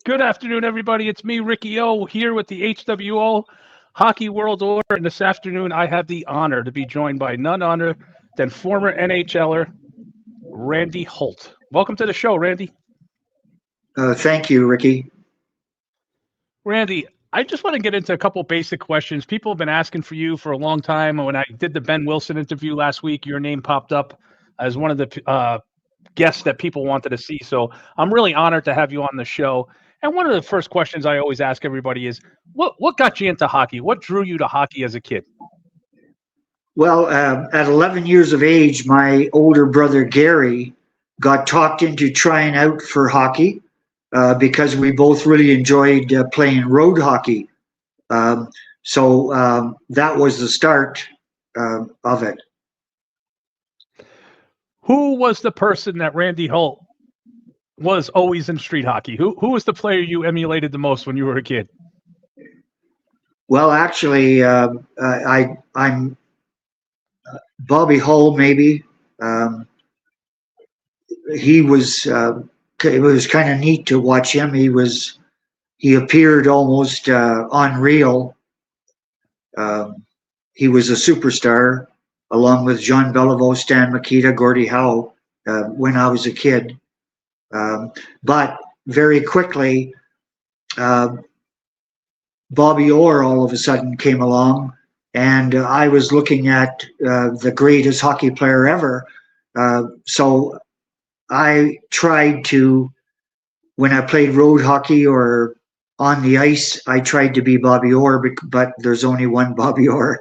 Good afternoon, everybody. It's me, Ricky O, here with the HWO Hockey World Order. And this afternoon, I have the honor to be joined by none other than former NHLer Randy Holt. Welcome to the show, Randy. Thank you, Ricky. Randy, I just want to get into a couple basic questions. People have been asking for you for a long time. When I did the Ben Wilson interview last week, your name popped up as one of the guests that people wanted to see. So I'm really honored to have you on the show. And one of the first questions I always ask everybody is, what got you into hockey? What drew you to hockey as a kid? Well, at 11 years of age, my older brother Gary got talked into trying out for hockey because we both really enjoyed playing road hockey. So that was the start of it. Who was the person that Randy Holt was always in street hockey? Who was the player you emulated the most when you were a kid? Well, actually, I'm Bobby Hull, maybe. He was. It was kind of neat to watch him. He appeared almost unreal. He was a superstar, along with John Beliveau, Stan Mikita, Gordie Howe, when I was a kid. But very quickly, Bobby Orr all of a sudden came along, and I was looking at the greatest hockey player ever. So I tried to, when I played road hockey or on the ice, I tried to be Bobby Orr, but there's only one Bobby Orr.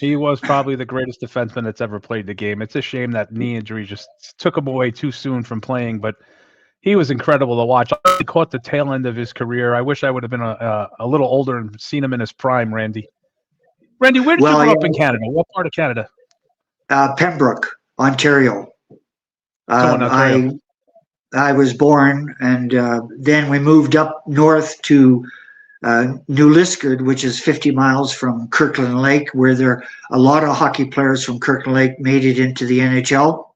He was probably the greatest defenseman that's ever played the game. It's a shame that knee injury just took him away too soon from playing, but he was incredible to watch. I caught the tail end of his career. I wish I would have been a little older and seen him in his prime, Randy. Randy, where did you grow up in Canada? What part of Canada? Pembroke, Ontario. Ontario. I was born, and then we moved up north to New Liskeard, which is 50 miles from Kirkland Lake, where a lot of hockey players from Kirkland Lake made it into the NHL.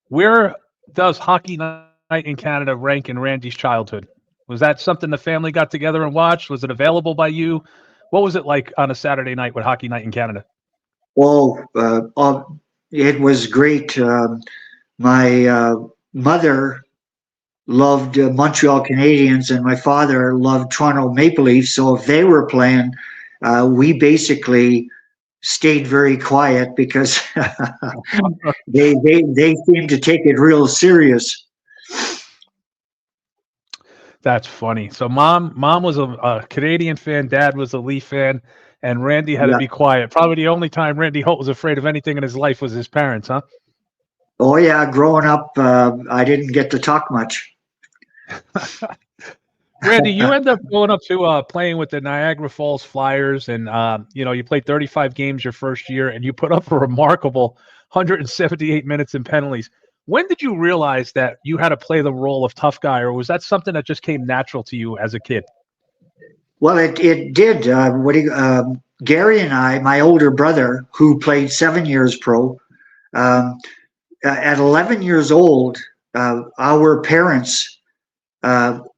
Where does Hockey Night in Canada rank in Randy's childhood? Was that something the family got together and watched? Was it available by you? What was it like on a Saturday night with Hockey Night in Canada? Well, it was great. My mother loved Montreal Canadiens, and my father loved Toronto Maple Leafs. So if they were playing, we basically stayed very quiet because they seemed to take it real serious. That's funny. So mom was a Canadian fan, dad was a Leaf fan, and Randy had to be quiet. Probably the only time Randy Holt was afraid of anything in his life was his parents, huh? Oh yeah, growing up, I didn't get to talk much. Randy, you end up going up to playing with the Niagara Falls Flyers, and you played 35 games your first year, and you put up a remarkable 178 minutes in penalties. When did you realize that you had to play the role of tough guy, or was that something that just came natural to you as a kid? Well, it did. Gary and I, my older brother, who played 7 years pro, at 11 years old, our parents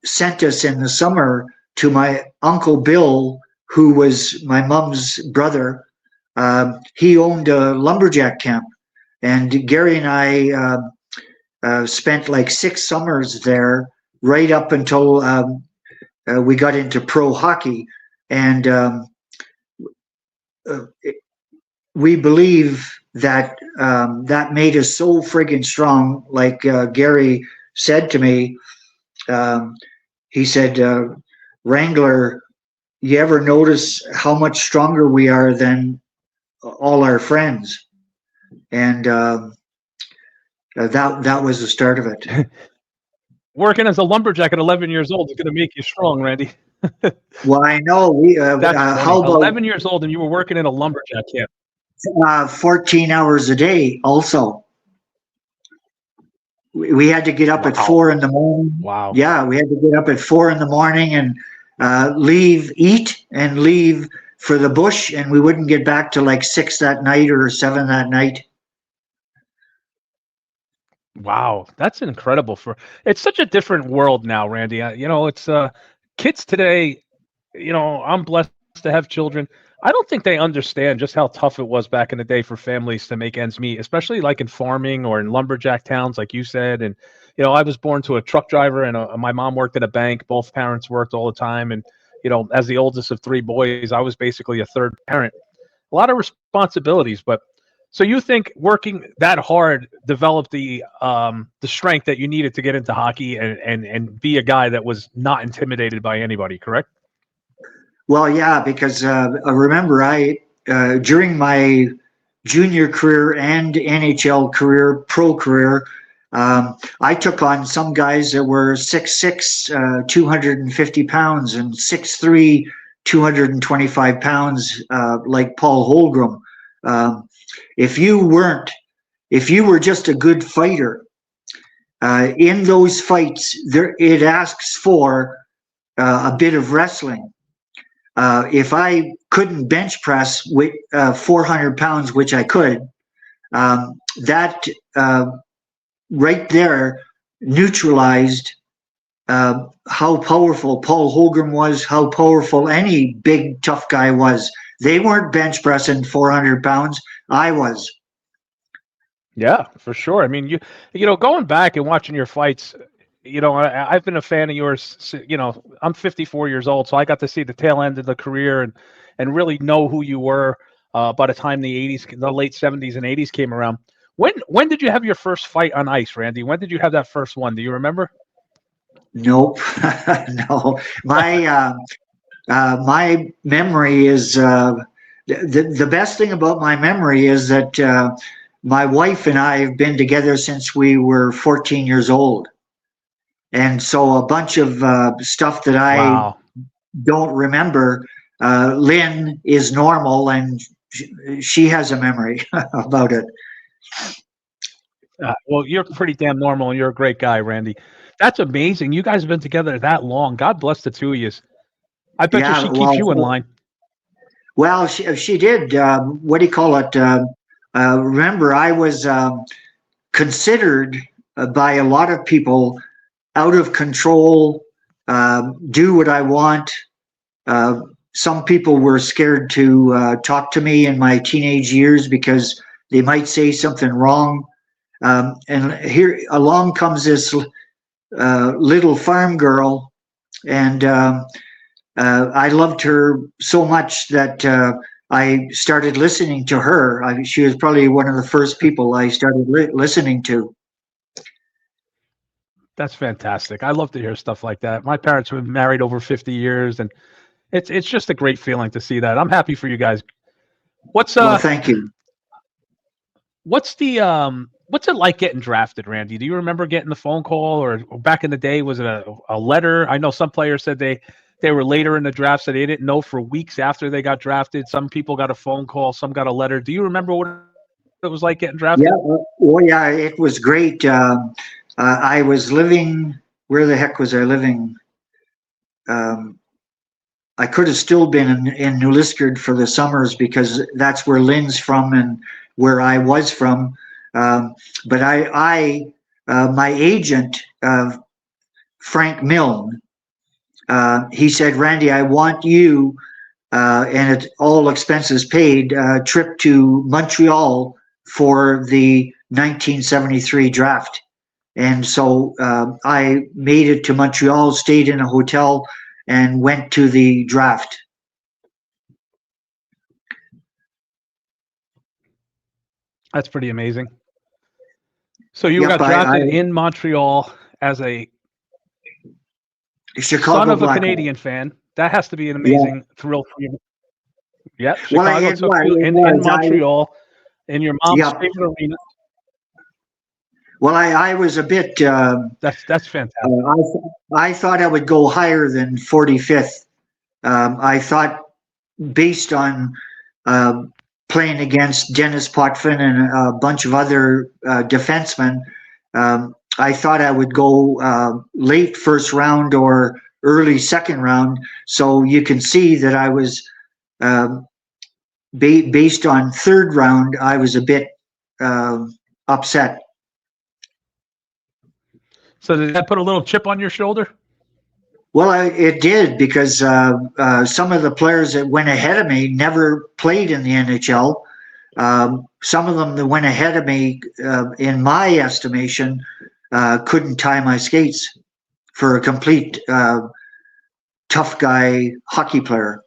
sent us in the summer to my Uncle Bill, who was my mom's brother. He owned a lumberjack camp, and Gary and I spent like 6 summers there, right up until we got into pro hockey. And we believe that that made us so friggin' strong. Like Gary said to me, he said, Wrangler, you ever notice how much stronger we are than all our friends? And that was the start of it. Working as a lumberjack at 11 years old is going to make you strong, Randy. Well, I know. How about 11 years old and you were working in a lumberjack camp? 14 hours a day also. We had to get up at 4 in the morning. Wow. Yeah, we had to get up at 4 in the morning and eat and leave for the bush, and we wouldn't get back to like 6 that night or 7 that night. Wow, that's incredible. It's such a different world now, Randy. It's kids today. I'm blessed to have children. I don't think they understand just how tough it was back in the day for families to make ends meet, especially like in farming or in lumberjack towns, like you said. And I was born to a truck driver, and my mom worked at a bank. Both parents worked all the time, and as the oldest of three boys, I was basically a third parent. A lot of responsibilities, but so you think working that hard developed the strength that you needed to get into hockey and be a guy that was not intimidated by anybody, correct? Well, yeah, because I remember during my junior career and NHL career, pro career, I took on some guys that were 6'6", 250 pounds, and 6'3", 225 pounds, like Paul Holmgren. Um, if you were just a good fighter, in those fights, it asks for a bit of wrestling. If I couldn't bench press with 400 pounds, which I could, that right there neutralized how powerful Paul Holmgren was, how powerful any big tough guy was. They weren't bench pressing 400 pounds. I was. Yeah, for sure. I mean, going back and watching your fights, I've been a fan of yours. I'm 54 years old, so I got to see the tail end of the career and really know who you were by the time the late 70s and 80s came around. When did you have your first fight on ice, Randy? When did you have that first one? Do you remember? Nope. No. My memory is the best thing about my memory is that my wife and I have been together since we were 14 years old. And so a bunch of stuff that I Wow. don't remember, Lynn is normal and she has a memory about it. Well, you're pretty damn normal, and you're a great guy, Randy. That's amazing. You guys have been together that long. God bless the two of you. I bet you Yeah, she keeps you in line. well, she did. What do you call it? Remember, I was considered by a lot of people out of control, do what I want. Some people were scared to talk to me in my teenage years because they might say something wrong. And here along comes this little farm girl, and I loved her so much that I started listening to her. She was probably one of the first people I started listening to. That's fantastic. I love to hear stuff like that. My parents have been married over 50 years, and it's just a great feeling to see that. I'm happy for you guys. What's Well, thank you. what's it like getting drafted, Randy? Do you remember getting the phone call, or back in the day was it a letter? I know some players said they were later in the draft, so they didn't know for weeks after they got drafted. Some people got a phone call, some got a letter. Do you remember what it was like getting Yeah, drafted? well, yeah, it was great. I was living, where the heck was I living? Um, I could have still been in New Liskeard for the summers because that's where Lynn's from and where I was from. But my agent, Frank Milne, he said, Randy, I want you, and it's all expenses paid, trip to Montreal for the 1973 draft. And so I made it to Montreal, stayed in a hotel, and went to the draft. That's pretty amazing. So you Yep, got drafted in Montreal as a son Chicago of a Blackhawks. Canadian fan. That has to be an Yeah. amazing thrill for you. Yep, Well, Chicago it took was. you It in was. Montreal in your mom's Yep. favorite arena. Well, I was a bit. That's fantastic. I thought I would go higher than 45th. I thought, based on playing against Dennis Potvin and a bunch of other defensemen, I thought I would go late first round or early second round. So you can see that I was, based on third round, I was a bit upset. So did that put a little chip on your shoulder? Well, it did, because some of the players that went ahead of me never played in the NHL. Some of them that went ahead of me, in my estimation, couldn't tie my skates for a complete tough guy hockey player.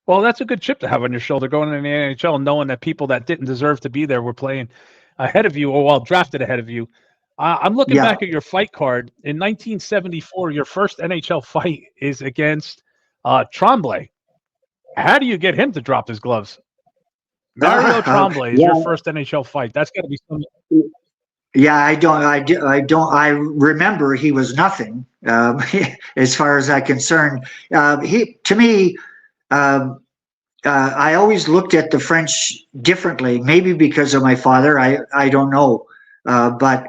Well, that's a good chip to have on your shoulder going in the NHL, knowing that people that didn't deserve to be there were playing ahead of you, or well, drafted ahead of you. I'm looking Yeah. back at your fight card. In 1974, your first NHL fight is against Tremblay. How do you get him to drop his gloves? Mario Tremblay is your first NHL fight. That's got to be something. Yeah, I don't. I remember he was nothing, as far as I'm concerned. To me, I always looked at the French differently. Maybe because of my father. I don't know, but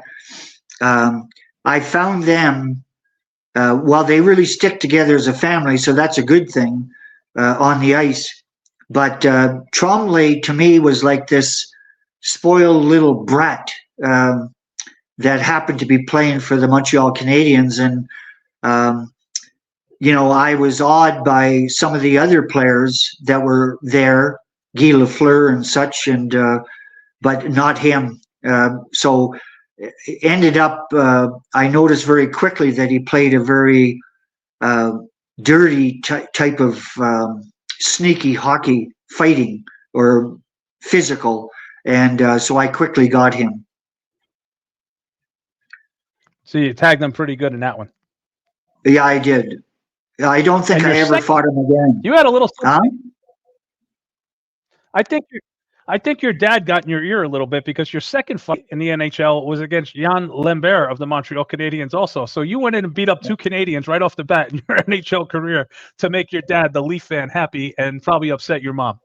I found them. Well, they really stick together as a family, so that's a good thing on the ice. But Tremblay to me was like this spoiled little brat. That happened to be playing for the Montreal Canadiens, and I was awed by some of the other players that were there, Guy Lafleur and such, and but not him. So it ended up, I noticed very quickly that he played a very dirty type of sneaky hockey, fighting or physical, and so I quickly got him. So you tagged them pretty good in that one. Yeah, I did. I don't think I ever fought him again. You had a little. Huh? I think your dad got in your ear a little bit, because your second fight in the NHL was against Jan Lambert of the Montreal Canadiens also. So you went in and beat up two Canadians right off the bat in your NHL career to make your dad, the Leaf fan, happy, and probably upset your mom.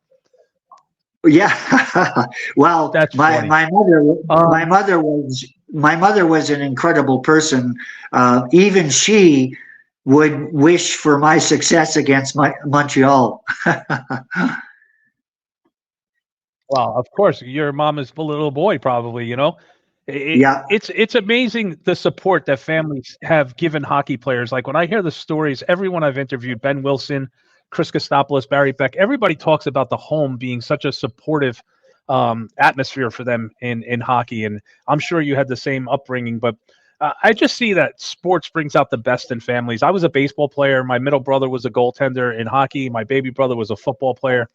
Yeah. Well, my mother was an incredible person. Even she would wish for my success against Montreal. Well, of course, your mom is a little boy, probably. Yeah. It's amazing the support that families have given hockey players. Like when I hear the stories, everyone I've interviewed, Ben Wilson, Chris Kostopoulos, Barry Beck, everybody talks about the home being such a supportive atmosphere for them in hockey. And I'm sure you had the same upbringing, but I just see that sports brings out the best in families. I was a baseball player. My middle brother was a goaltender in hockey. My baby brother was a football player.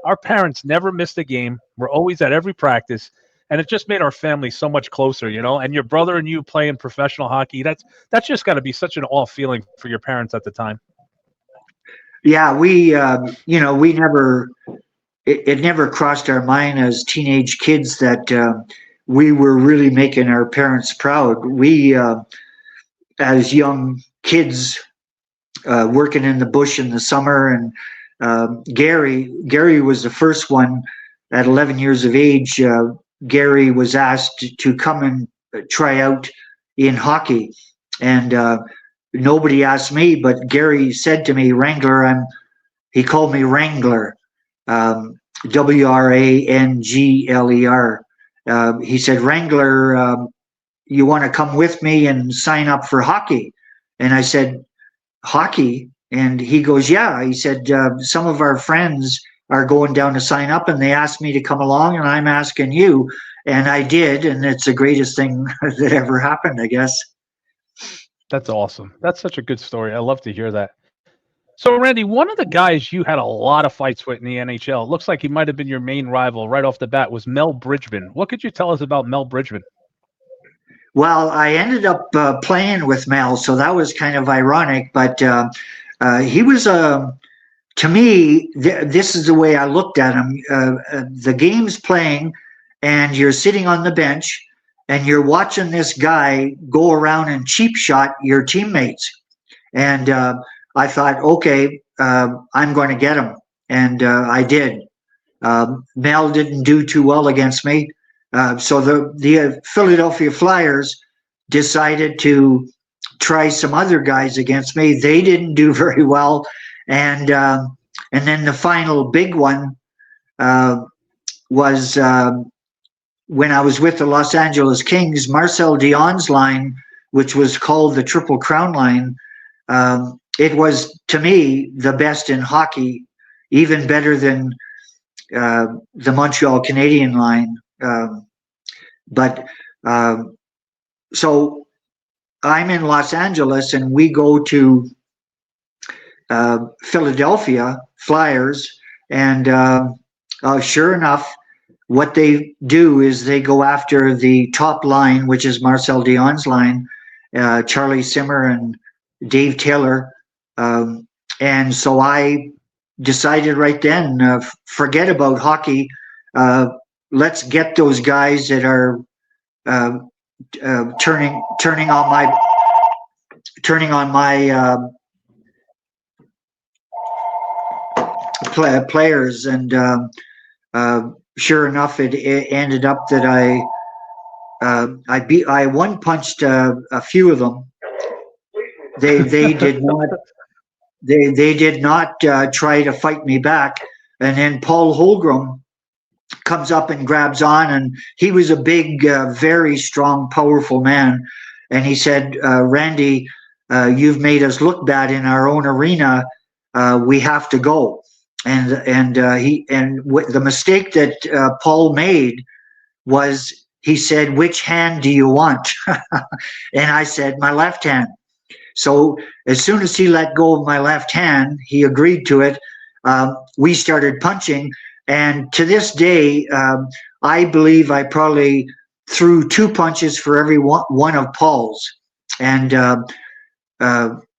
Our parents never missed a game. We're always at every practice. And it just made our family so much closer, And your brother and you playing professional hockey, that's just got to be such an awe feeling for your parents at the time. Yeah, we never, it never crossed our mind as teenage kids that we were really making our parents proud. We, as young kids, working in the bush in the summer, and Gary was the first one at 11 years of age. Gary was asked to come and try out in hockey, and nobody asked me, but Gary said to me, Wrangler, he called me Wrangler, Wrangler. He said, Wrangler, you want to come with me and sign up for hockey? And I said, hockey? And he goes, yeah. He said, some of our friends are going down to sign up, and they asked me to come along, and I'm asking you. And I did, and it's the greatest thing that ever happened, I guess. That's awesome. That's such a good story. I love to hear that. So, Randy, one of the guys you had a lot of fights with in the NHL, looks like he might have been your main rival right off the bat, was Mel Bridgman. What could you tell us about Mel Bridgman? Well, I ended up playing with Mel, so that was kind of ironic. But he was, to me, this is the way I looked at him. The game's playing, and you're sitting on the bench, and you're watching this guy go around and cheap shot your teammates. And I thought, okay, I'm going to get him. And I did. Mel didn't do too well against me. So the Philadelphia Flyers decided to try some other guys against me. They didn't do very well. And then the final big one was when I was with the Los Angeles Kings, Marcel Dion's line, which was called the Triple Crown line, it was, to me, the best in hockey, even better than the Montreal Canadian line. So I'm in Los Angeles, and we go to Philadelphia Flyers, and sure enough, what they do is they go after the top line, which is Marcel Dion's line, Charlie Simmer and Dave Taylor. And so I decided right then, forget about hockey. Let's get those guys that are turning on my players, and sure enough, it ended up that I one punched a few of them. They did not try to fight me back, and then Paul Holmgren comes up and grabs on, and he was a big, very strong, powerful man, and he said, "Randy, you've made us look bad in our own arena. We have to go." And the mistake that Paul made was he said, "Which hand do you want?" And I said, "My left hand." So as soon as he let go of my left hand, he agreed to it. We started punching, and to this day, I believe I probably threw 2 punches for every one of Paul's. And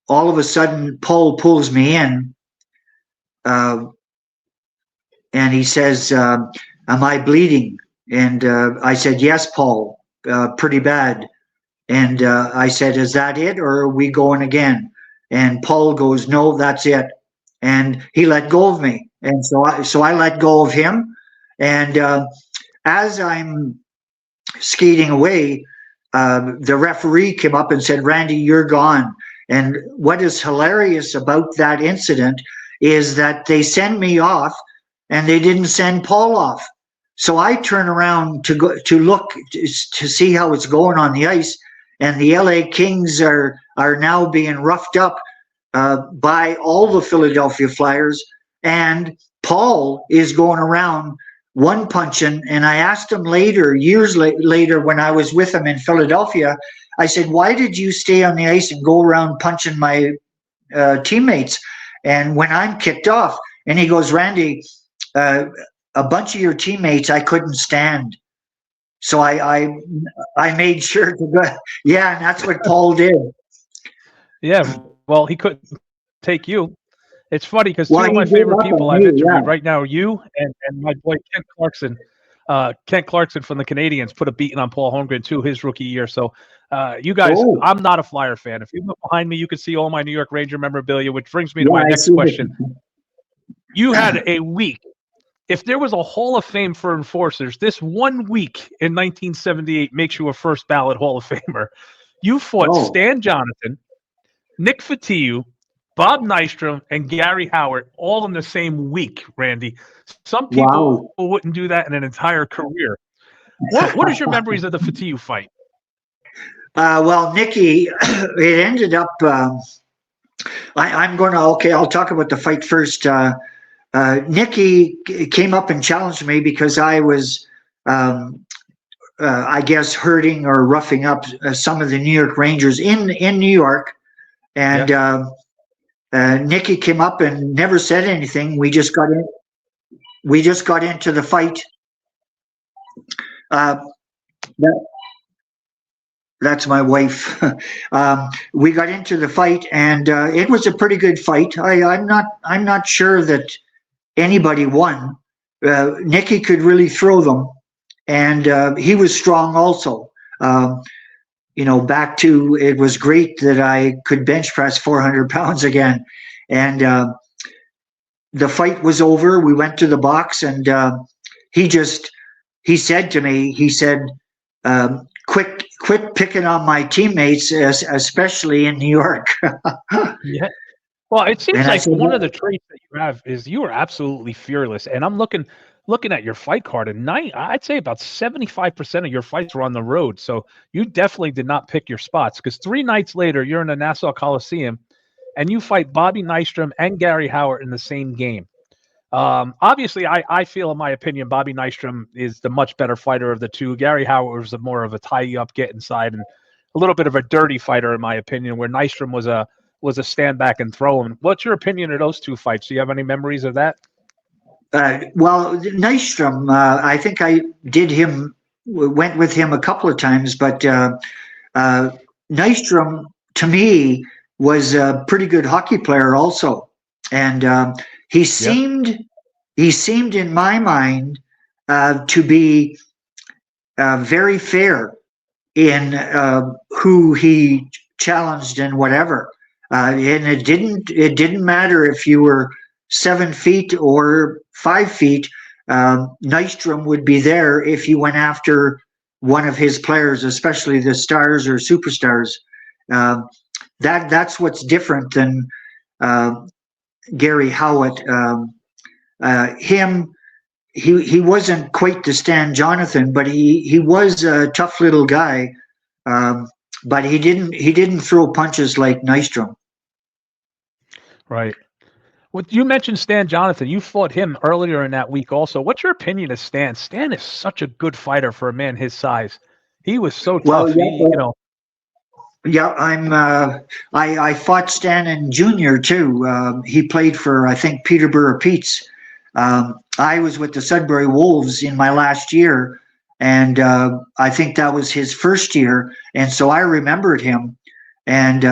all of a sudden, Paul pulls me in. And he says, "Am I bleeding?" And I said, "Yes, Paul, pretty bad." And I said, "Is that it, or are we going again?" And Paul goes, "No, that's it." And he let go of me. And so I let go of him. And as I'm skating away, the referee came up and said, "Randy, you're gone." And what is hilarious about that incident is that they send me off, and they didn't send Paul off. So I turn around to look to see how it's going on the ice, and the LA Kings are now being roughed up by all the Philadelphia Flyers, and Paul is going around one punching. And I asked him later, years later, when I was with him in Philadelphia, I said, "Why did you stay on the ice and go around punching my teammates and when I'm kicked off?" And he goes, "Randy, a bunch of your teammates I couldn't stand, so I made sure to go." Yeah, and that's what Paul did. Yeah, well, he couldn't take you. It's funny because 2 of my favorite people I've interviewed right now are you and my boy Kent Clarkson. Kent Clarkson from the Canadiens put a beating on Paul Holmgren too his rookie year. So you guys, I'm not a Flyer fan. If you look behind me, you can see all my New York Ranger memorabilia, which brings me to my next question. You had a week. If there was a Hall of Fame for enforcers, this 1 week in 1978 makes you a first ballot Hall of Famer. You fought Stan Jonathan, Nick Fotiu, Bob Nystrom, and Gary Howard all in the same week, Randy. Some people wouldn't do that in an entire career. What is your memories of the Fotiu fight? Well, Nicky, it ended up I'll talk about the fight first. Nicky came up and challenged me because I was, I guess, hurting or roughing up some of the New York Rangers in New York. And Nicky came up and never said anything. We just got into the fight. That's my wife. We got into the fight, and it was a pretty good fight. I'm not sure that anybody won. Nicky could really throw them, and he was strong also. Back to, it was great that I could bench press 400 pounds again. And the fight was over. We went to the box, and he said to me, he said, quit picking on my teammates, especially in New York. Yeah. Well, it seems like one of the traits that you have is you are absolutely fearless. And I'm looking looking at your fight card, and I'd say about 75% of your fights were on the road. So you definitely did not pick your spots, because 3 nights later, you're in the Nassau Coliseum and you fight Bobby Nystrom and Gary Howard in the same game. Obviously, I feel, in my opinion, Bobby Nystrom is the much better fighter of the two. Gary Howard was more of a tie you up, get inside, and a little bit of a dirty fighter, in my opinion, where Nystrom was a stand back and throw him. What's your opinion of those two fights? Do you have any memories of that? Well, Nystrom, I think I went with him a couple of times, but Nystrom, to me, was a pretty good hockey player also. And he seemed in my mind to be very fair in who he challenged and whatever. And it didn't matter if you were 7 feet or 5 feet. Nystrom would be there if you went after one of his players, especially the stars or superstars. That's what's different than Gary Howard. He wasn't quite the Stan Jonathan, but he was a tough little guy. But he didn't throw punches like Nystrom. Right. Well, you mentioned Stan Jonathan. You fought him earlier in that week also. What's your opinion of Stan? Stan is such a good fighter for a man his size. He was so tough. Well, yeah, I fought Stan in junior too. He played for, I think, Peterborough Petes. I was with the Sudbury Wolves in my last year, and I think that was his first year, and so I remembered him, and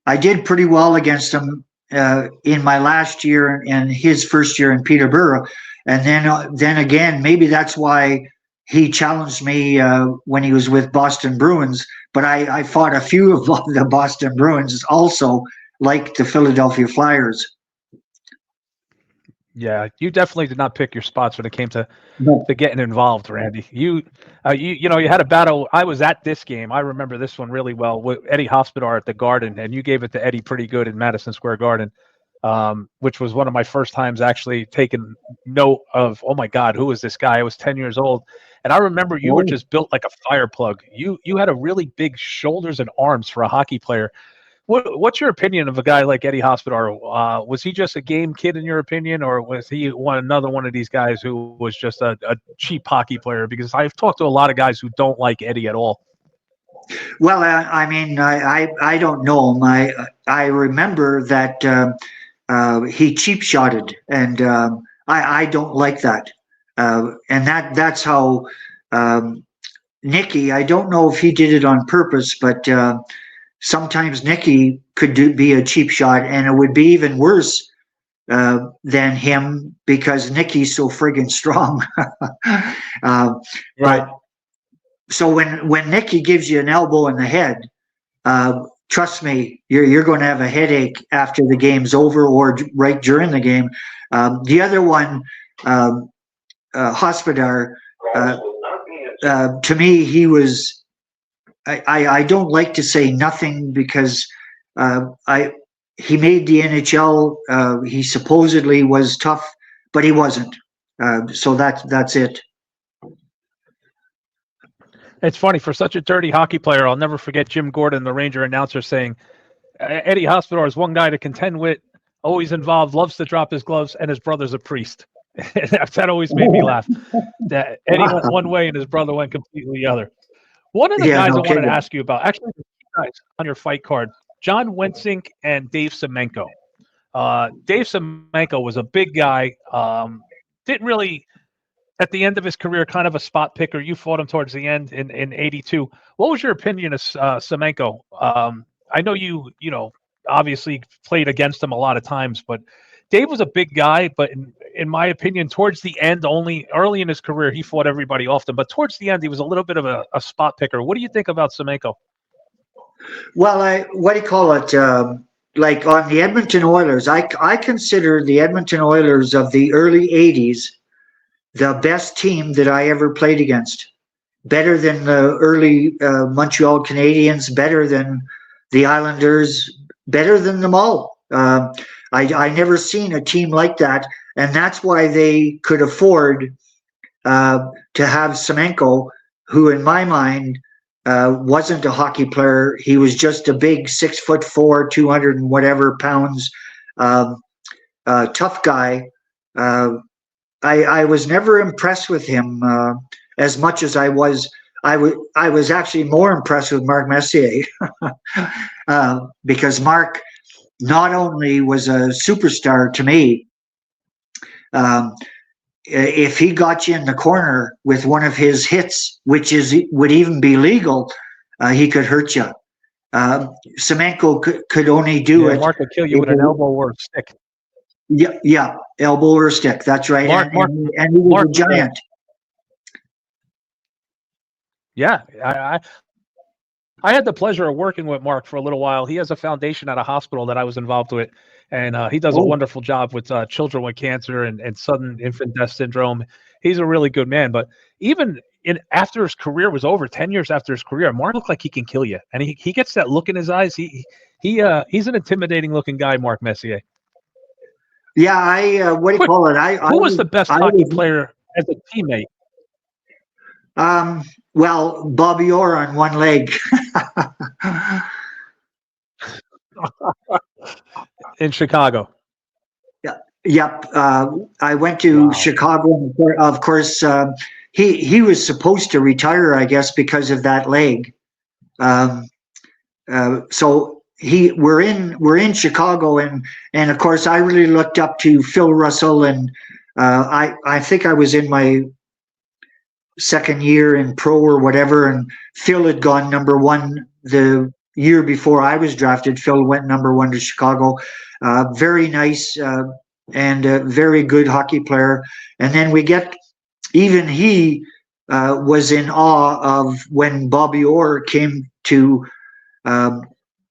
I did pretty well against him in my last year and his first year in Peterborough. And then again, maybe that's why he challenged me when he was with Boston Bruins. But I fought a few of the Boston Bruins also, like the Philadelphia Flyers. Yeah, you definitely did not pick your spots when it came to getting involved, Randy. You had a battle. I was at this game. I remember this one really well with Eddie Hospodar at the Garden, and you gave it to Eddie pretty good in Madison Square Garden, which was one of my first times actually taking note of, oh my God, who is this guy? I was 10 years old, and I remember you were just built like a fire plug. You had a really big shoulders and arms for a hockey player. What's your opinion of a guy like Eddie Hospodar? Was he just a game kid in your opinion, or was he another one of these guys who was just a cheap hockey player? Because I've talked to a lot of guys who don't like Eddie at all. Well, I mean, I don't know him. I remember that he cheap shotted, and I don't like that. And that's how Nicky. I don't know if he did it on purpose, but. Sometimes Nicky could be a cheap shot, and it would be even worse than him because Nicky's so friggin' strong. Right. But so when Nicky gives you an elbow in the head, trust me, you're going to have a headache after the game's over or right during the game. The other one, Hospodar, to me, he was. I don't like to say nothing because he made the NHL. He supposedly was tough, but he wasn't. So that's it. It's funny, for such a dirty hockey player, I'll never forget Jim Gordon, the Ranger announcer, saying Eddie Hospodar is one guy to contend with, always involved, loves to drop his gloves, and his brother's a priest. That always made me laugh. That Eddie went one way and his brother went completely the other. One of the guys I wanted to ask you about, actually, the two guys on your fight card, John Wensink and Dave Semenko. Dave Semenko was a big guy. Didn't really, at the end of his career, kind of a spot picker. You fought him towards the end in '82. What was your opinion of Semenko? I know you obviously played against him a lot of times, but Dave was a big guy, but in my opinion, towards the end, only early in his career, he fought everybody often. But towards the end, he was a little bit of a spot picker. What do you think about Semenko? Well, what do you call it? Like on the Edmonton Oilers, I consider the Edmonton Oilers of the early 80s the best team that I ever played against. Better than the early Montreal Canadiens, better than the Islanders, better than them all. I never seen a team like that, and that's why they could afford to have Semenko, who in my mind wasn't a hockey player. He was just a big 6'4", 200 and whatever pounds, tough guy. I was never impressed with him as much as I was. I was actually more impressed with Mark Messier because Mark not only was a superstar to me, if he got you in the corner with one of his hits, would even be legal, he could hurt you. Semenko could only do it. Mark could kill you with an elbow or a stick. Yeah, elbow or stick. That's right. Mark, and he was a giant. Yeah, I had the pleasure of working with Mark for a little while. He has a foundation at a hospital that I was involved with, and he does a wonderful job with children with cancer and sudden infant death syndrome. He's a really good man. But even after his career was over, 10 years after his career, Mark looked like he can kill you, and he gets that look in his eyes. He's an intimidating looking guy, Mark Messier. Yeah, what do you call it? Who was the best hockey player as a teammate? Well, Bobby Orr on one leg. In Chicago. Yep. I went to Chicago. Of course, he was supposed to retire, I guess, because of that leg. So we're in Chicago, and of course, I really looked up to Phil Russell, and I think I was in my second year in pro or whatever, and Phil had gone number one the year before I was drafted. Phil went number one to Chicago. Very nice and a very good hockey player. And then even he was in awe of when Bobby Orr came to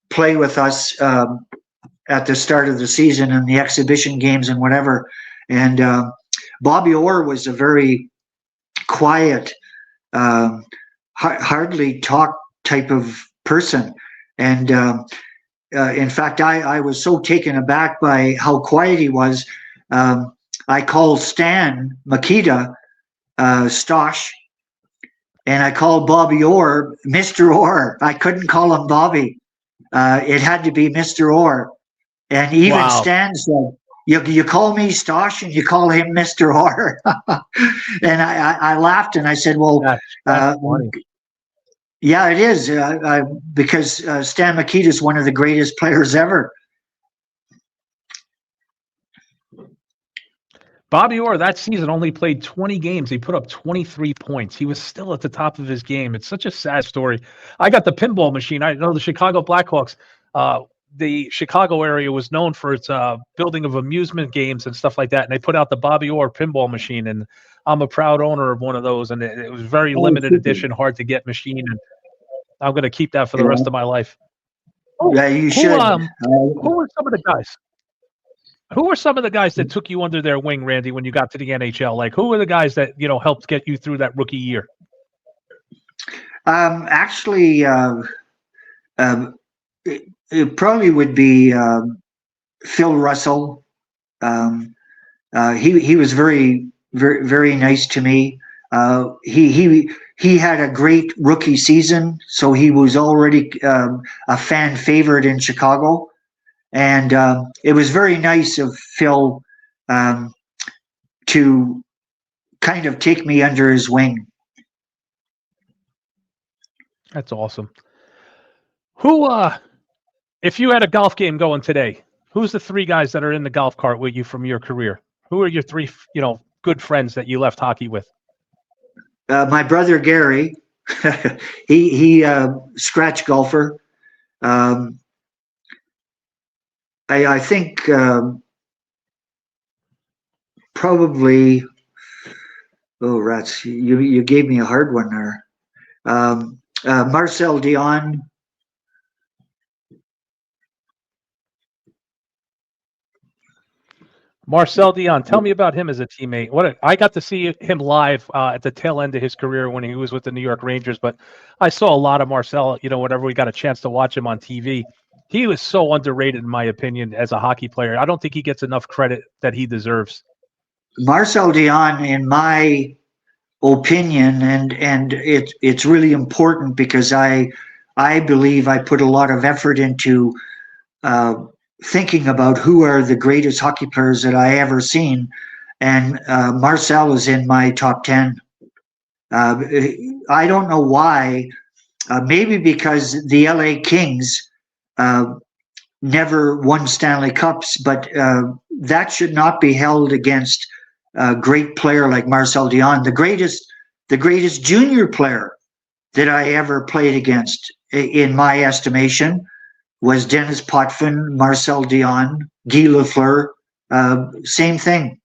play with us at the start of the season and the exhibition games and whatever. And Bobby Orr was a very quiet, hardly talk type of person. And in fact, I was so taken aback by how quiet he was. I called Stan Makita Stosh, and I called Bobby Orr Mr. Orr. I couldn't call him Bobby. It had to be Mr. Orr. And even Stan said, you call me Stosh and you call him Mr. Orr. And I laughed and I said, well, that's funny. Yeah, it is because Stan Makita is one of the greatest players ever. Bobby Orr that season only played 20 games. He put up 23 points. He was still at the top of his game. It's such a sad story. I got the pinball machine. I know the Chicago Blackhawks. The Chicago area was known for its building of amusement games and stuff like that. And they put out the Bobby Orr pinball machine, and I'm a proud owner of one of those. And it was very limited edition, hard to get machine. And I'm going to keep that for the rest of my life. Yeah, you should. Who were some of the guys? Who were some of the guys that took you under their wing, Randy, when you got to the NHL? Like, who were the guys that helped get you through that rookie year? Actually, it probably would be Phil Russell. He was very, very, very nice to me. He had a great rookie season, so he was already a fan favorite in Chicago. And it was very nice of Phil to kind of take me under his wing. That's awesome. Who, if you had a golf game going today, who's the three guys that are in the golf cart with you from your career? Who are your three, good friends that you left hockey with? My brother Gary, he scratch golfer. I think probably. Oh, rats! You gave me a hard one there. Marcel Dion. Marcel Dion, tell me about him as a teammate. I got to see him live at the tail end of his career when he was with the New York Rangers, but I saw a lot of Marcel, whenever we got a chance to watch him on TV. He was so underrated, in my opinion, as a hockey player. I don't think he gets enough credit that he deserves. Marcel Dion, in my opinion, and it's really important because I believe I put a lot of effort into uh, thinking about who are the greatest hockey players that I ever seen, and Marcel is in my top 10. Uh, I don't know why. Maybe because the LA Kings uh, never won Stanley Cups, but that should not be held against a great player like Marcel Dion, the greatest junior player that I ever played against, in my estimation, was Dennis Potvin, Marcel Dion, Guy Lafleur. Same thing.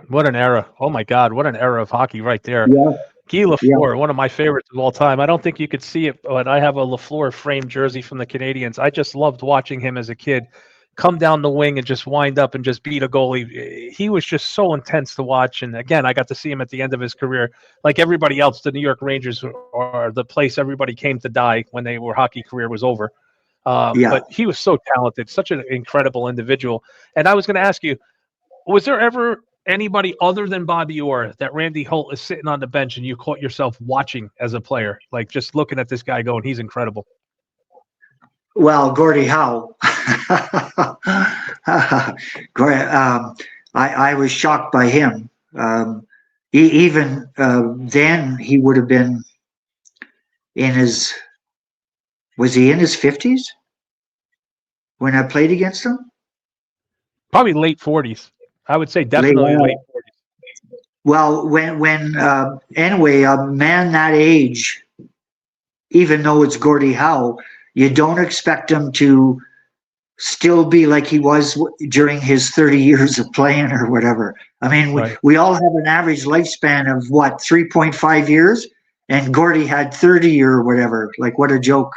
What an era. Oh, my God. What an era of hockey right there. Yeah, Guy yeah, Lafleur, one of my favorites of all time. I don't think you could see it, but I have a Lafleur framed jersey from the Canadiens. I just loved watching him as a kid come down the wing and just wind up and just beat a goalie. He was just so intense to watch. And again, I got to see him at the end of his career. Like everybody else, the New York Rangers are the place everybody came to die when their hockey career was over. yeah. But he was so talented, such an incredible individual. And I was going to ask you, was there ever anybody other than Bobby Orr that Randy Holt is sitting on the bench and you caught yourself watching as a player, like just looking at this guy going, he's incredible? Well, Gordie Howe. I was shocked by him. Even then, he would have been in his. Was he in his 50s when I played against him? Probably late 40s. I would say Late, definitely late 40s. well, anyway, a man that age, even though it's Gordie Howe, you don't expect him to still be like he was during his 30 years of playing or whatever. I mean, Right. we all have an average lifespan of what, 3.5 years? And Gordie had 30 or whatever. Like, what a joke.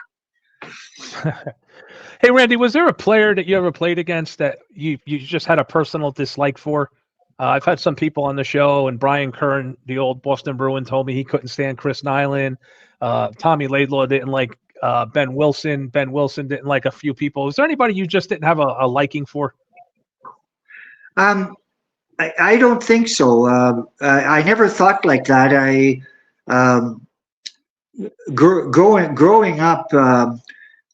Hey, Randy, was there a player that you ever played against that you just had a personal dislike for? I've had some people on the show, and Brian Kern, the old Boston Bruin, told me he couldn't stand Chris Nyland. Tommy Laidlaw didn't like Ben Wilson. Ben Wilson didn't like a few people. Is there anybody you just didn't have a liking for? Um, I don't think so. I never thought like that. Um, growing up,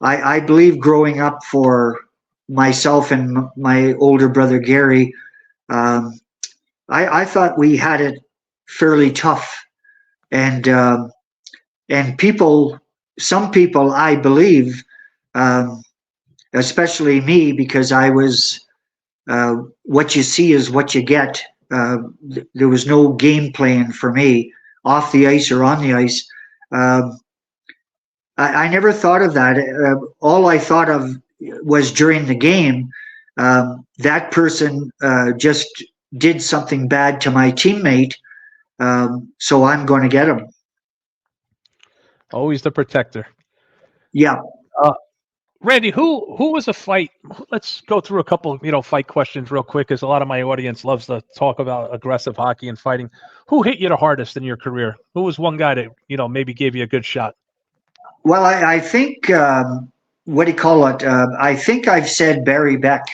I believe growing up for myself and my older brother Gary, um, I thought we had it fairly tough, and people, some people, I believe, um, especially me, because I was what you see is what you get. There was no game plan for me off the ice or on the ice. Um, I never thought of that. All I thought of was during the game, that person just did something bad to my teammate, so I'm going to get him. Always the protector. Yeah. Randy, who was a fight? Let's go through a couple, fight questions real quick, because a lot of my audience loves to talk about aggressive hockey and fighting. Who hit you the hardest in your career? Who was one guy that maybe gave you a good shot? Well, I think what do you call it? I think I've said Barry Beck.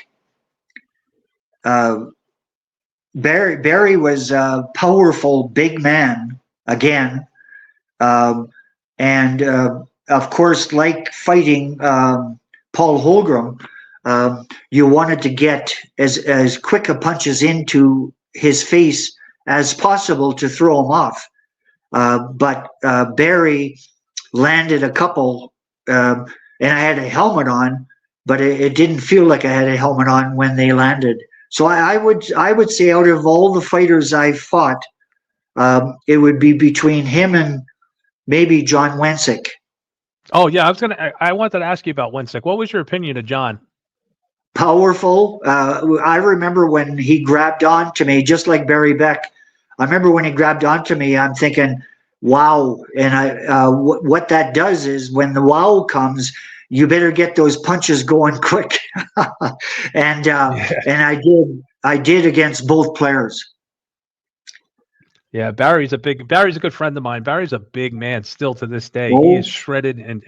Barry was a powerful big man again, and of course, like fighting Paul Holmgren, you wanted to get as quick a punches into his face as possible to throw him off. But Barry landed a couple, and I had a helmet on, but it didn't feel like I had a helmet on when they landed. So I would say, out of all the fighters I've fought, it would be between him and maybe John Wensick. Oh yeah, I wanted to ask you about Wensick. What was your opinion of John? Powerful. I remember when he grabbed onto me, just like Barry Beck. I remember when he grabbed onto me, I'm thinking, wow. And what that does is, when the wow comes, you better get those punches going quick. And I did against both players. Yeah, Barry's a good friend of mine. Barry's a big man still to this day. Oh. He is shredded and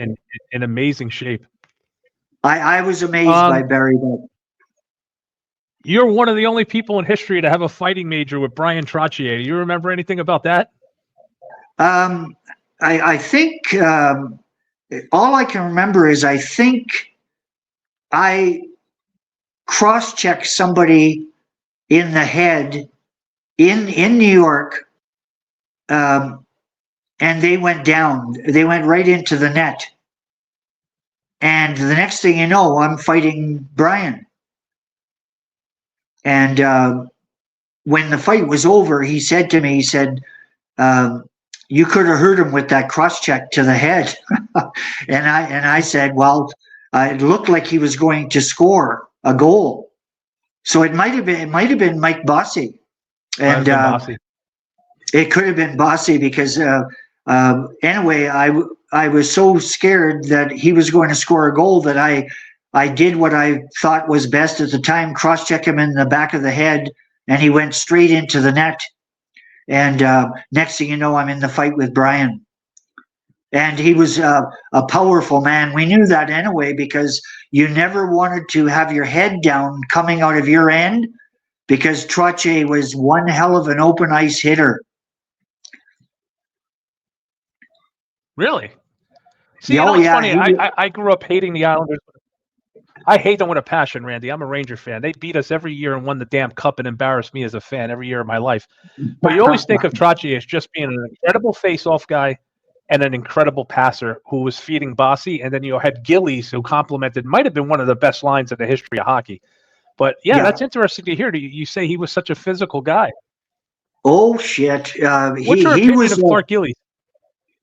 in amazing shape. I was amazed by Barry. You're one of the only people in history to have a fighting major with Brian Trottier. Do you remember anything about that? I think all I can remember is I think I cross-checked somebody in the head in New York, and they went down. They went right into the net. And the next thing you know, I'm fighting Brian. And when the fight was over, he said to me, he said, you could have hurt him with that cross-check to the head. and I said, well, it looked like he was going to score a goal. So it might have been Mike Bossy. And it could have been Bossy because anyway, I was so scared that he was going to score a goal that I did what I thought was best at the time, cross-check him in the back of the head, and he went straight into the net. And next thing you know, I'm in the fight with Brian. And he was a powerful man. We knew that anyway because you never wanted to have your head down coming out of your end because Trottier was one hell of an open ice hitter. Really? See, it's funny. I grew up hating the Islanders. I hate them with a passion, Randy. I'm a Ranger fan. They beat us every year and won the damn cup and embarrassed me as a fan every year of my life. But you always think of Trottier as just being an incredible face-off guy and an incredible passer who was feeding Bossy. And then you had Gillies, who complimented, might have been one of the best lines in the history of hockey. But yeah, that's interesting to hear. You say he was such a physical guy. Oh, shit. What's your opinion of Clark Gillies?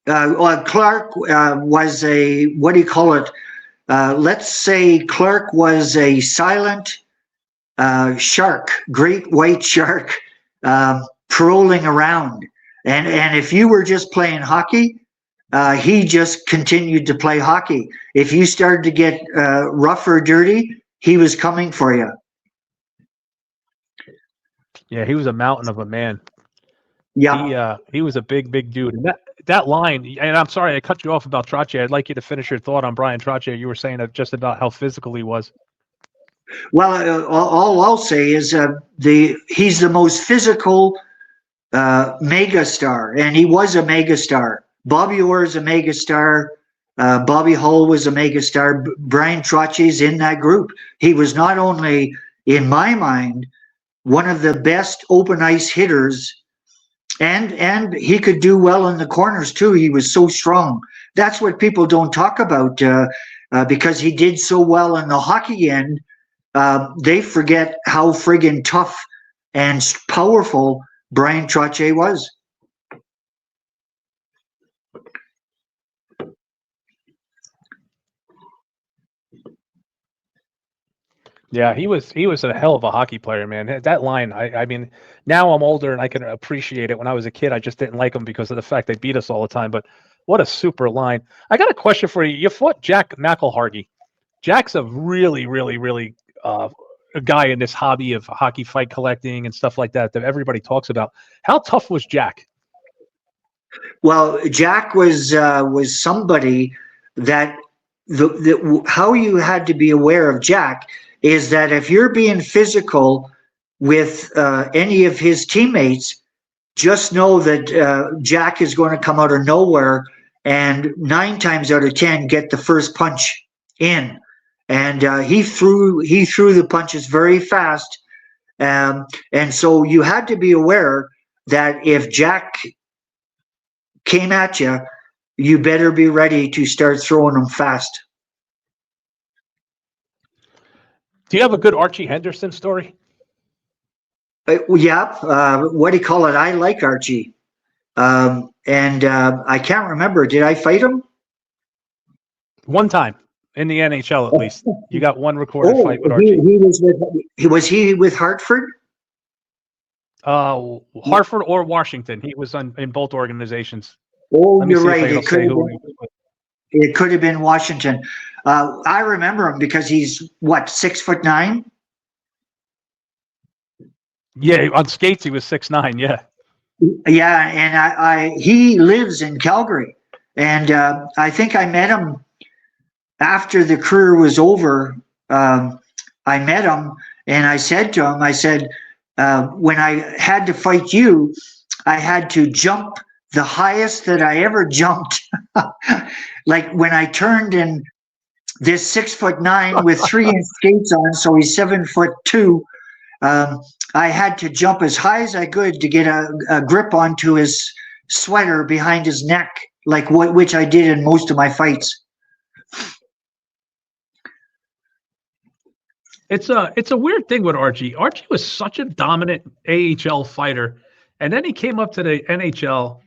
Clark was a, what do you call it? Let's say Clark was a silent shark, great white shark, paroling around. And if you were just playing hockey, he just continued to play hockey. If you started to get rough or dirty, he was coming for you. Yeah, he was a mountain of a man. Yeah, he was a big dude. And that line, and I'm sorry I cut you off about Trottier. I'd like you to finish your thought on Brian Trottier. You were saying just about how physical he was. Well, all I'll say is he's the most physical megastar, and he was a megastar. Bobby Orr is a megastar. Bobby Hull was a megastar. Brian Trottier's in that group. He was not only, in my mind, one of the best open ice hitters, and he could do well in the corners too. He was so strong. That's what people don't talk about because he did so well in the hockey end. They forget how friggin' tough and powerful Brian Trottier was. Yeah, he was a hell of a hockey player, man. That line, I mean, now I'm older and I can appreciate it. When I was a kid, I just didn't like him because of the fact they beat us all the time. But what a super line. I got a question for you. You fought Jack McElhargy. Jack's a really a guy in this hobby of hockey fight collecting and stuff like that everybody talks about. How tough was Jack? Well, Jack was somebody that how you had to be aware of Jack is that if you're being physical with any of his teammates, just know that Jack is going to come out of nowhere and 9 times out of 10 get the first punch in. And he threw the punches very fast. And so you had to be aware that if Jack came at you, you better be ready to start throwing them fast. Do you have a good Archie Henderson story? Yeah. What do you call it? I like Archie. And I can't remember. Did I fight him? One time in the NHL, at least. You got one recorded fight with Archie. Was he with Hartford? Hartford or Washington. He was in both organizations. Oh, you're right. It could have been Washington. I remember him because he's what, 6'9"? Yeah, on skates he was 6'9". Yeah. Yeah, and he lives in Calgary, and I think I met him after the career was over, I met him and I said to him, I said, when I had to fight you, I had to jump the highest that I ever jumped. Like when I turned in this 6'9" with 3-inch skates on, so he's 7'2". I had to jump as high as I could to get a grip onto his sweater behind his neck, like which I did in most of my fights. It's a weird thing with Archie. Archie was such a dominant AHL fighter, and then he came up to the NHL,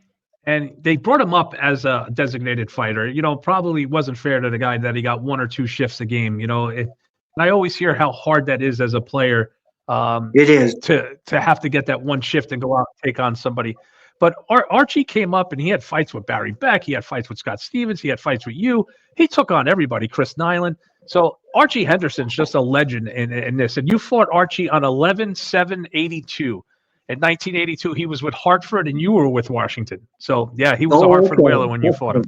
and they brought him up as a designated fighter. You know, probably wasn't fair to the guy that he got 1 or 2 shifts a game. You know, and I always hear how hard that is as a player. It is to have to get that 1 shift and go out and take on somebody. But Archie came up and he had fights with Barry Beck. He had fights with Scott Stevens. He had fights with you. He took on everybody, Chris Nyland. So Archie Henderson's just a legend in this. And you fought Archie on 11/7/82. In 1982, he was with Hartford and you were with Washington. So, yeah, he was a Hartford Whaler when you fought him.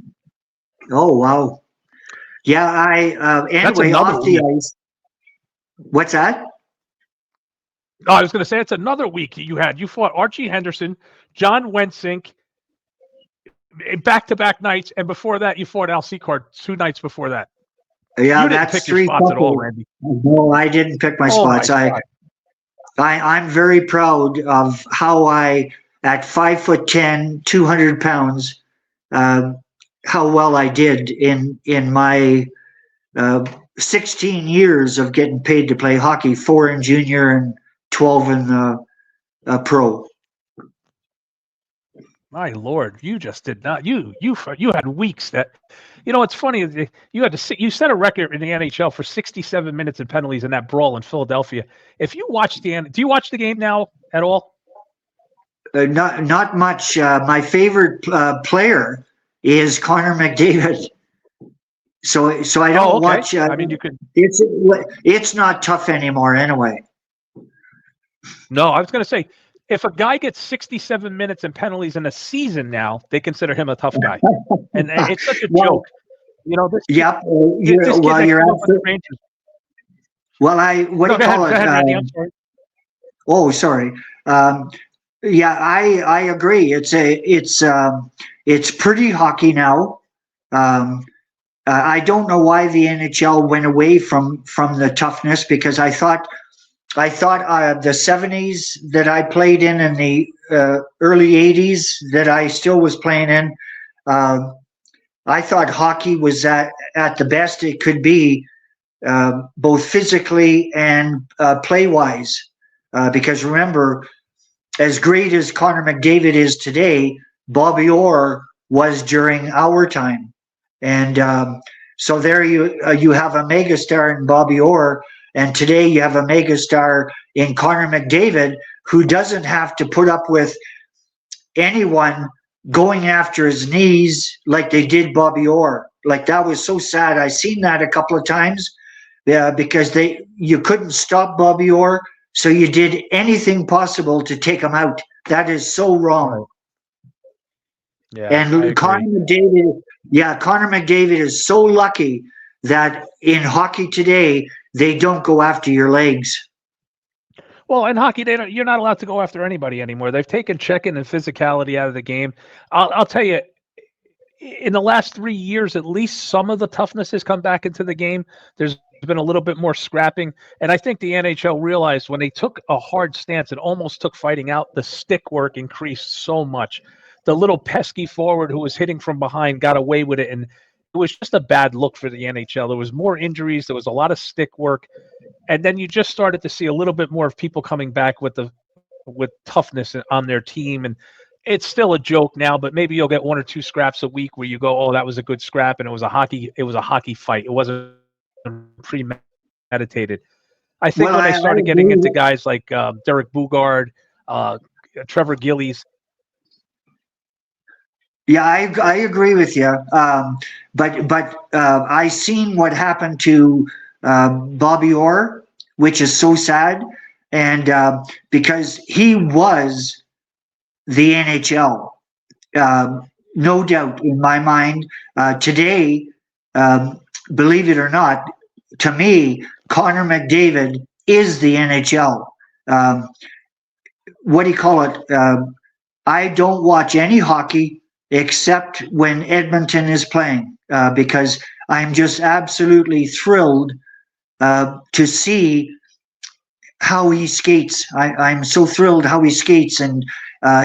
Oh, wow. Yeah, anyway, off the ice. What's that? Oh, I was going to say it's another week you had. You fought Archie Henderson, John Wensink, back-to-back nights, and before that you fought Al Seacard 2 nights before that. Yeah, you didn't that's pick 3 your spots at all, Randy. No, I didn't pick my spots. I'm very proud of how I, at 5'10", 200 pounds, how well I did in my 16 years of getting paid to play hockey, 4 in junior and 12 in pro. My Lord, you just did not. You had weeks that, you know, it's funny. You set a record in the NHL for 67 minutes in penalties in that brawl in Philadelphia. If you watch do you watch the game now at all? Not much. My favorite player is Connor McDavid. So I don't watch. I mean, you could. It's not tough anymore, anyway. No, I was going to say, if a guy gets 67 minutes in penalties in a season now, they consider him a tough guy, and it's such a joke. You know. You're absolutely. Well, what do you call it? Randy, I'm sorry. Oh, sorry. Yeah, I agree. It's pretty hockey now. I don't know why the NHL went away from the toughness, because I thought the 70s that I played in and the early 80s that I still was playing in, I thought hockey was at the best it could be, both physically and play-wise. Because remember, as great as Connor McDavid is today, Bobby Orr was during our time. And so there you have a megastar in Bobby Orr, and today you have a megastar in Connor McDavid, who doesn't have to put up with anyone going after his knees like they did Bobby Orr. Like, that was so sad. I seen that a couple of times, because you couldn't stop Bobby Orr, so you did anything possible to take him out. That is so wrong. Yeah, and Connor McDavid is so lucky that in hockey today, they don't go after your legs. Well, in hockey, you're not allowed to go after anybody anymore. They've taken checking and physicality out of the game. I'll tell you, in the last 3 years, at least some of the toughness has come back into the game. There's been a little bit more scrapping. And I think the NHL realized when they took a hard stance and almost took fighting out, the stick work increased so much. The little pesky forward who was hitting from behind got away with it, and it was just a bad look for the NHL. There was more injuries. There was a lot of stick work. And then you just started to see a little bit more of people coming back with toughness on their team. And it's still a joke now, but maybe you'll get 1 or 2 scraps a week where you go, oh, that was a good scrap, and it was a hockey fight. It wasn't premeditated. I think when they started getting into guys like Derek Bugard, Trevor Gillies. Yeah, I agree with you. But I seen what happened to Bobby Orr, which is so sad, and because he was the NHL, no doubt in my mind. Today, believe it or not, to me, Connor McDavid is the NHL. What do you call it? I don't watch any hockey except when Edmonton is playing because I'm just absolutely thrilled to see how he skates. I'm so thrilled how he skates, and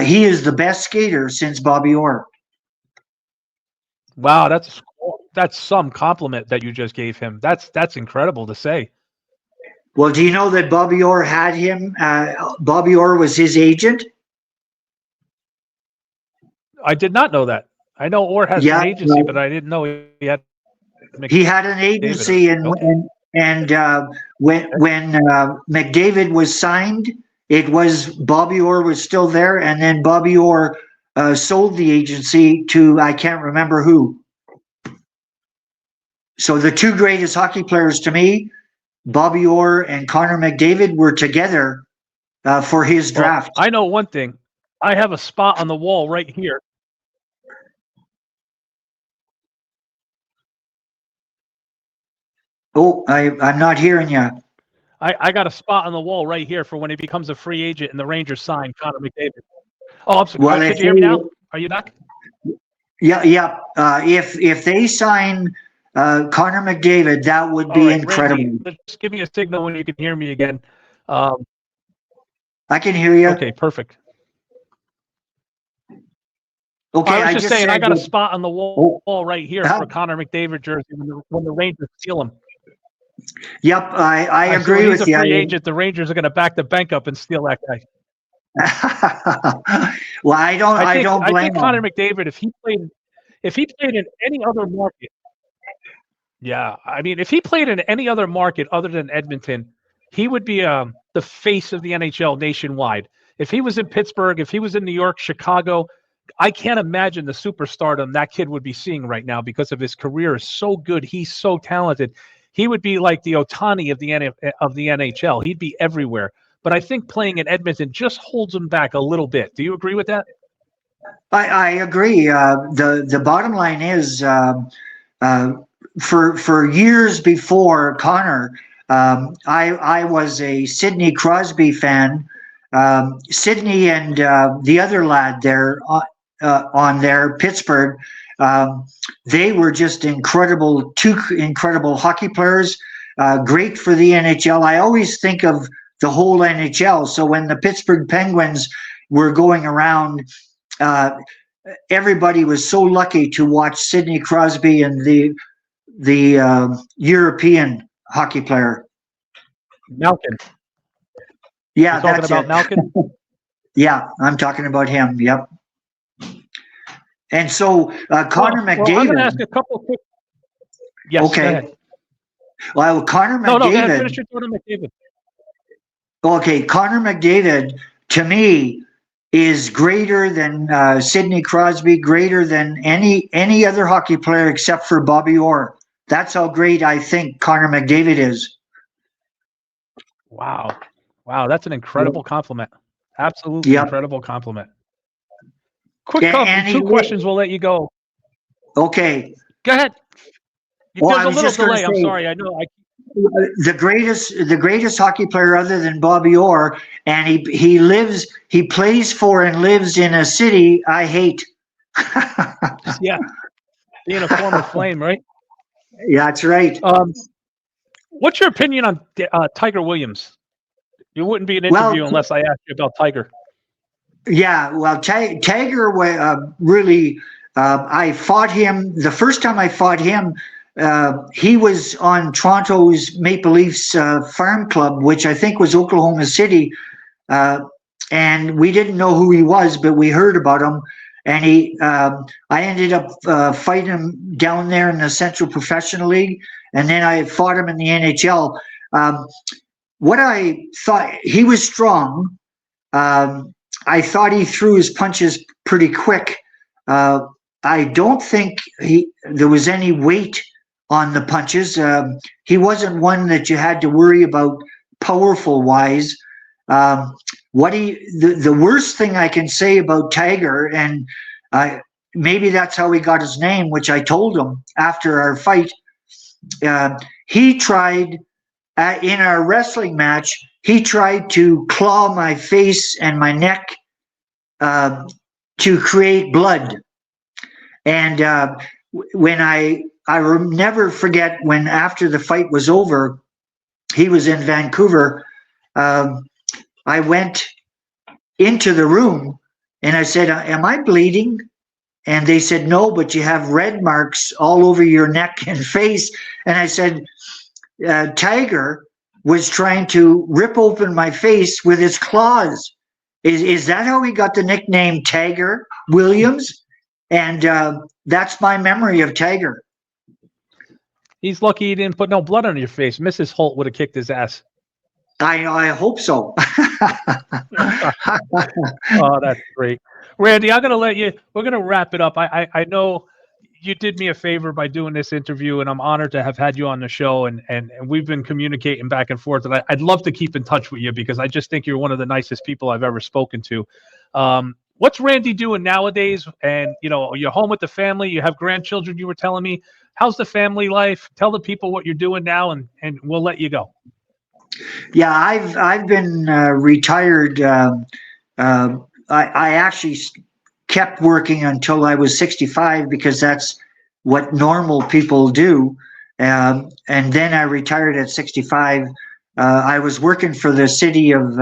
he is the best skater since Bobby Orr. Wow, that's some compliment that you just gave him. That's incredible to say. Well, do you know that Bobby Orr had him? Bobby Orr was his agent. I did not know that. I know Orr has an agency, but I didn't know he had. He had an agency, and when McDavid was signed, it was Bobby Orr was still there, and then Bobby Orr sold the agency to I can't remember who. So the two greatest hockey players to me, Bobby Orr and Connor McDavid, were together for his draft. I know one thing. I have a spot on the wall right here. Oh, I'm not hearing you. I got a spot on the wall right here for when he becomes a free agent and the Rangers sign Connor McDavid. Oh, I'm sorry. Could you hear me now? Are you back? Yeah. If they sign Connor McDavid, that would be incredible. Randy, just give me a signal when you can hear me again. I can hear you. Okay, perfect. Okay, I was just saying I got a spot on the wall right here for Connor McDavid jersey when the Rangers steal him. Yep, I agree with you. He's a free agent. The Rangers are going to back the bank up and steal that guy. Well, I don't blame I think Connor McDavid, if he played in any other market, if he played in any other market other than Edmonton, he would be the face of the NHL nationwide. If he was in Pittsburgh, if he was in New York, Chicago, I can't imagine the superstardom that kid would be seeing right now because of his career is so good. He's so talented. He would be like the Ohtani of the NHL. He'd be everywhere. But I think playing in Edmonton just holds him back a little bit. Do you agree with that? I agree. The bottom line is for years before Connor, I was a Sidney Crosby fan. Sidney and the other lad there on there, Pittsburgh, they were just two incredible hockey players, great for the NHL. I always think of the whole NHL. So when the Pittsburgh Penguins were going around, everybody was so lucky to watch Sidney Crosby and the European hockey player. Malkin. Yeah, You're talking about Malkin? Yeah, I'm talking about him. Yep. And so Connor McDavid. I'm going to ask a couple of quick. Yes. Okay. Go ahead. Well, Connor McDavid. No, go ahead. Finish your thought on McDavid. Okay, Connor McDavid to me is greater than Sidney Crosby, greater than any other hockey player except for Bobby Orr. That's how great I think Connor McDavid is. Wow, that's an incredible compliment. Absolutely incredible compliment. Quick two questions. We'll let you go. Okay. Go ahead. There's a little delay. I'm sorry. I know. The greatest hockey player other than Bobby Orr, and he plays for and lives in a city I hate. Yeah, being a former Flame, right? Yeah, that's right. What's your opinion on Tiger Williams? It wouldn't be an interview unless I asked you about Tiger. Yeah, well, Tiger really. I fought him the first time I fought him. He was on Toronto's Maple Leafs farm club, which I think was Oklahoma City, and we didn't know who he was, but we heard about him. And I ended up fighting him down there in the Central Professional League, and then I fought him in the NHL. What I thought, he was strong. I thought he threw his punches pretty quick. I don't think there was any weight on the punches. He wasn't one that you had to worry about powerful wise. The worst thing I can say about Tiger, and maybe that's how he got his name, which I told him after our fight, he tried in our wrestling match. He tried to claw my face and my neck to create blood. And when I never forget when after the fight was over, he was in Vancouver. I went into the room and I said, "Am I bleeding?" And they said, "No, but you have red marks all over your neck and face." And I said, "Tiger was trying to rip open my face with his claws. Is that how he got the nickname Tiger Williams?" And that's my memory of Tiger. He's lucky he didn't put no blood on your face. Mrs. Holt would have kicked his ass. I hope so. Oh, that's great. Randy, I'm going to we're going to wrap it up. I know you did me a favor by doing this interview, and I'm honored to have had you on the show, and we've been communicating back and forth, and I'd love to keep in touch with you because I just think you're one of the nicest people I've ever spoken to. What's Randy doing nowadays? And, you're home with the family, you have grandchildren, you were telling me. How's the family life? Tell the people what you're doing now, and we'll let you go. Yeah, I've been retired. I actually kept working until I was 65 because that's what normal people do. And then I retired at 65. I was working for the city of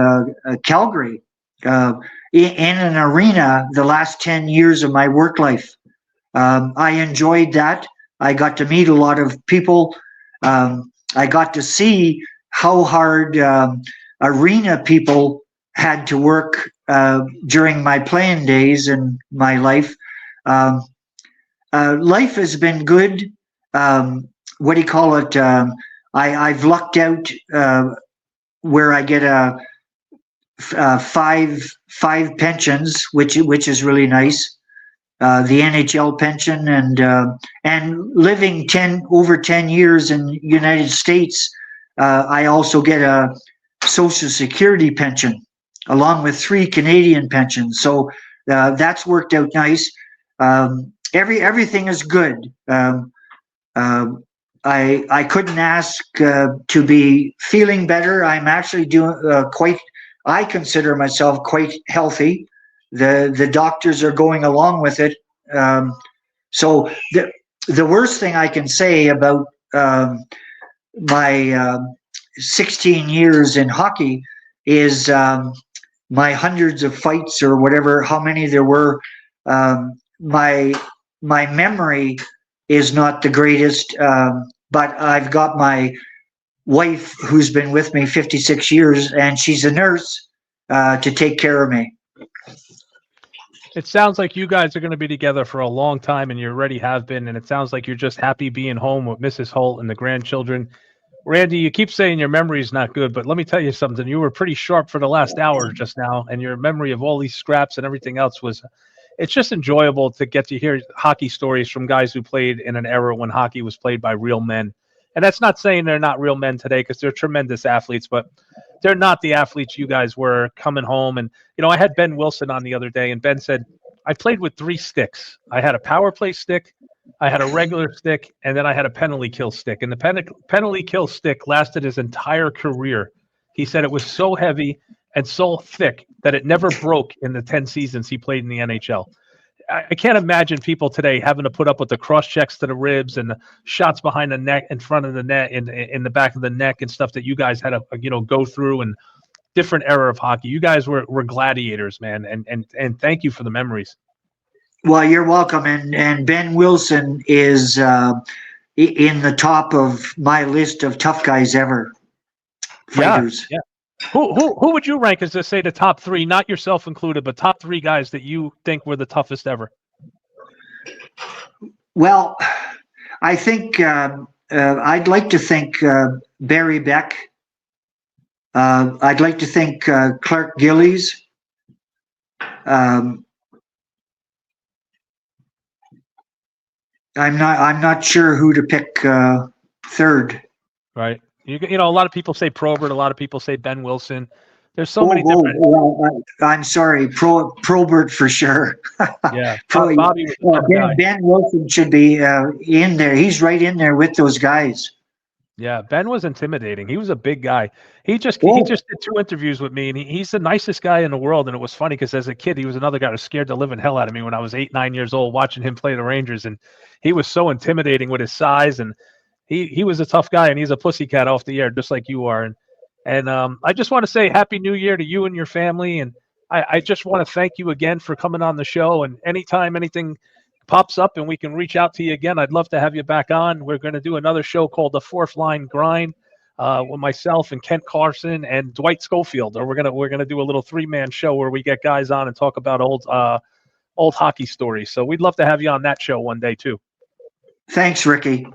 Calgary in an arena the last 10 years of my work life. I enjoyed that. I got to meet a lot of people. I got to see how hard arena people had to work during my playing days and my life. Life has been good. What do you call it? I've lucked out where I get five pensions, which is really nice. The NHL pension and living over 10 years in the United States. I also get a Social Security pension along with 3 Canadian pensions. So that's worked out nice. Everything is good. I couldn't ask to be feeling better. I'm actually doing I consider myself quite healthy. The doctors are going along with it. So the worst thing I can say about my 16 years in hockey is my hundreds of fights or whatever, how many there were. My memory is not the greatest, but I've got my wife who's been with me 56 years, and she's a nurse to take care of me. It sounds like you guys are going to be together for a long time, and you already have been, and it sounds like you're just happy being home with Mrs. Holt and the grandchildren. Randy, you keep saying your memory is not good, but let me tell you something. You were pretty sharp for the last hour just now, and your memory of all these scraps and everything else it's just enjoyable to get to hear hockey stories from guys who played in an era when hockey was played by real men. And that's not saying they're not real men today, because they're tremendous athletes, but they're not the athletes you guys were coming home. And, I had Ben Wilson on the other day, and Ben said, I played with 3 sticks. I had a power play stick, I had a regular stick, and then I had a penalty kill stick. And the penalty kill stick lasted his entire career. He said it was so heavy and so thick that it never broke in the 10 seasons he played in the NHL. I can't imagine people today having to put up with the cross checks to the ribs and the shots behind the neck, in front of the net, in the back of the neck, and stuff that you guys had to go through, and different era of hockey. You guys were gladiators, man, and thank you for the memories. Well, you're welcome. And Ben Wilson is in the top of my list of tough guys ever. Fighters. Yeah. Who would you rank as, to say, the top 3, not yourself included, but top 3 guys that you think were the toughest ever? Well, I think I'd like to think Barry Beck. I'd like to think Clark Gillies. I'm not sure who to pick third. Right. A lot of people say Probert. A lot of people say Ben Wilson. There's so many different. Well, I'm sorry, Probert for sure. Yeah, Pro, Bobby was a tough guy. Ben Wilson should be in there. He's right in there with those guys. Yeah, Ben was intimidating. He was a big guy. He just Oh. did 2 interviews with me, and he's the nicest guy in the world. And it was funny because as a kid, he was another guy who was scared the living hell out of me when I was 8, 9 years old watching him play the Rangers. And he was so intimidating with his size, and he was a tough guy, and he's a pussycat off the air just like you are. And I just want to say Happy New Year to you and your family. And I just want to thank you again for coming on the show. And anytime anything pops up and we can reach out to you again, I'd love to have you back on. We're going to do another show called The Fourth Line Grind with myself and Kent Carson and Dwight Schofield. Or we're gonna do a little 3-man show where we get guys on and talk about old hockey stories. So we'd love to have you on that show one day too. Thanks, Ricky.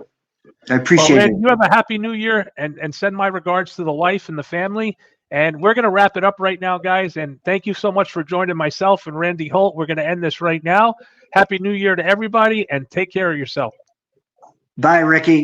I appreciate it. You have a Happy New Year, and send my regards to the wife and the family. And we're going to wrap it up right now, guys. And thank you so much for joining myself and Randy Holt. We're going to end this right now. Happy New Year to everybody, and take care of yourself. Bye, Ricky.